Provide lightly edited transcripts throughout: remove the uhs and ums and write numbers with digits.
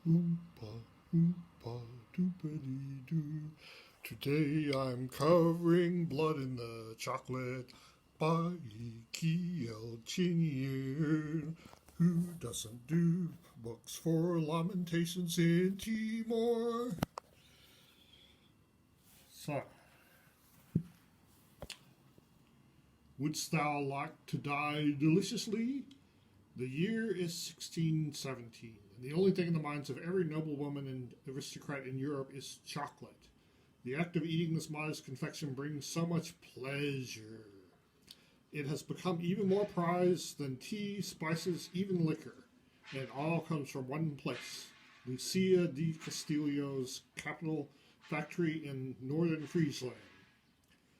Oompa, oompa, doopity-doo. Today I'm covering blood in the chocolate by E.K.L. Chinier, who doesn't do books for Lamentations in Timor. So, wouldst thou like to die deliciously? The year is 1617, and the only thing in the minds of every noblewoman and aristocrat in Europe is chocolate. The act of eating this modest confection brings so much pleasure. It has become even more prized than tea, spices, even liquor, and it all comes from one place, Lucia di Castillo's capital factory in northern Friesland.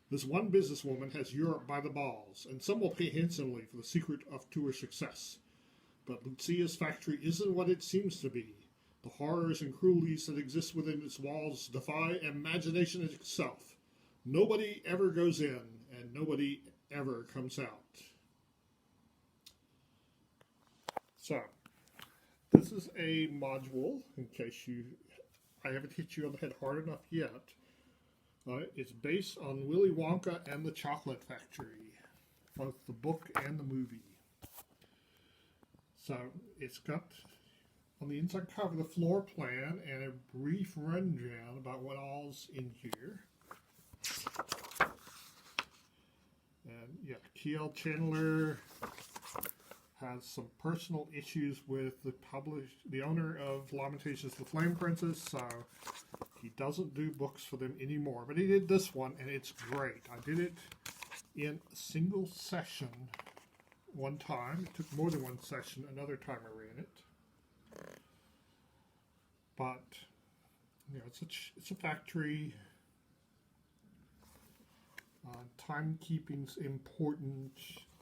This one businesswoman has Europe by the balls, and some will pay handsomely for the secret to her success. But Lucia's factory isn't what it seems to be. The horrors and cruelties that exist within its walls defy imagination itself. Nobody ever goes in, and nobody ever comes out. So, this is a module, in case I haven't hit you on the head hard enough yet. It's based on Willy Wonka and the Chocolate Factory, both the book and the movie. So it's got on the inside cover the floor plan and a brief rundown about what all's in here. And yeah, K.L. Chandler has some personal issues with the owner of Lamentations, the Flame Princess, so he doesn't do books for them anymore. But he did this one, and it's great. I did it in a single session one time. It took more than one session another time I ran it. But, you know, it's a factory. Timekeeping's important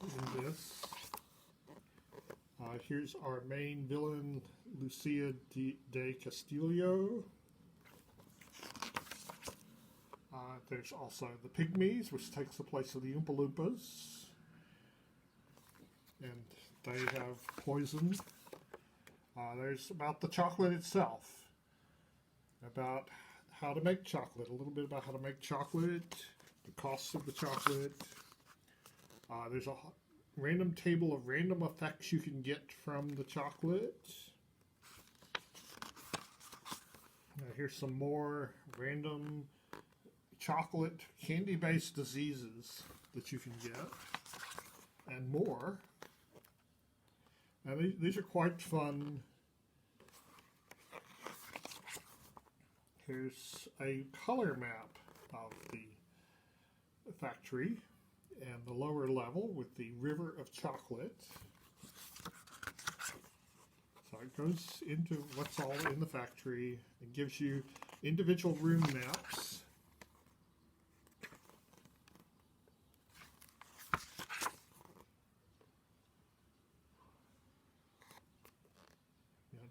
in this. Here's our main villain, Lucia de Castillo. There's also the Pygmies, which takes the place of the Oompa Loompas. And they have poison. There's about the chocolate itself. About how to make chocolate. A little bit about how to make chocolate. The costs of the chocolate. There's a random table of random effects you can get from the chocolate. Here's some more random chocolate candy-based diseases that you can get, and more. And these are quite fun. Here's a color map of the factory and the lower level with the river of chocolate. So it goes into what's all in the factory and gives you individual room maps.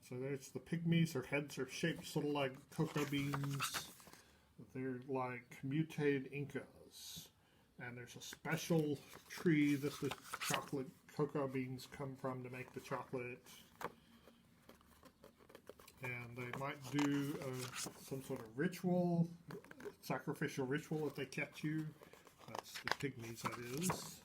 So there's the Pygmies. Their heads are shaped sort of like cocoa beans. They're like mutated Incas. And there's a special tree that the chocolate cocoa beans come from to make the chocolate. And they might do some sort of ritual, sacrificial ritual if they catch you. That's the Pygmies, that is.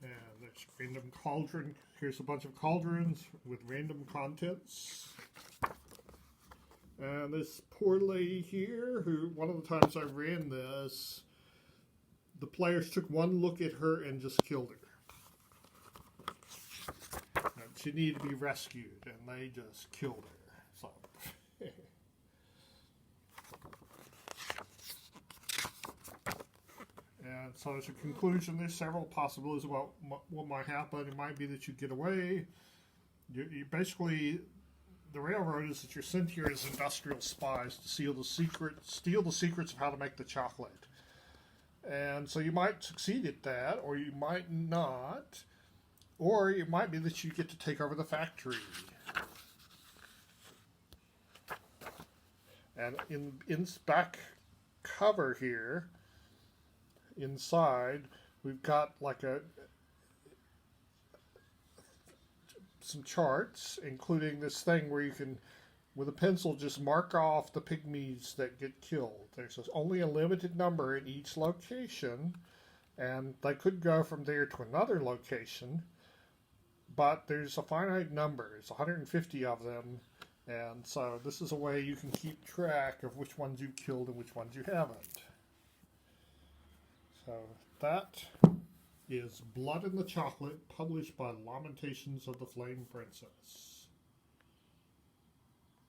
And there's random cauldron. Here's a bunch of cauldrons with random contents. And this poor lady here, who one of the times I ran this, the players took one look at her and just killed her. And she needed to be rescued, and they just killed her. So. And so as a conclusion, there's several possibilities about what might happen. It might be that you get away. You basically, the railroad is that you're sent here as industrial spies to steal the secrets of how to make the chocolate. And so you might succeed at that, or you might not. Or it might be that you get to take over the factory. And in back cover here, inside, we've got like some charts, including this thing where you can, with a pencil, just mark off the pygmies that get killed. There's only a limited number in each location, and they could go from there to another location, but there's a finite number. There's 150 of them, and so this is a way you can keep track of which ones you've killed and which ones you haven't. So that is Blood in the Chocolate, published by Lamentations of the Flame Princess.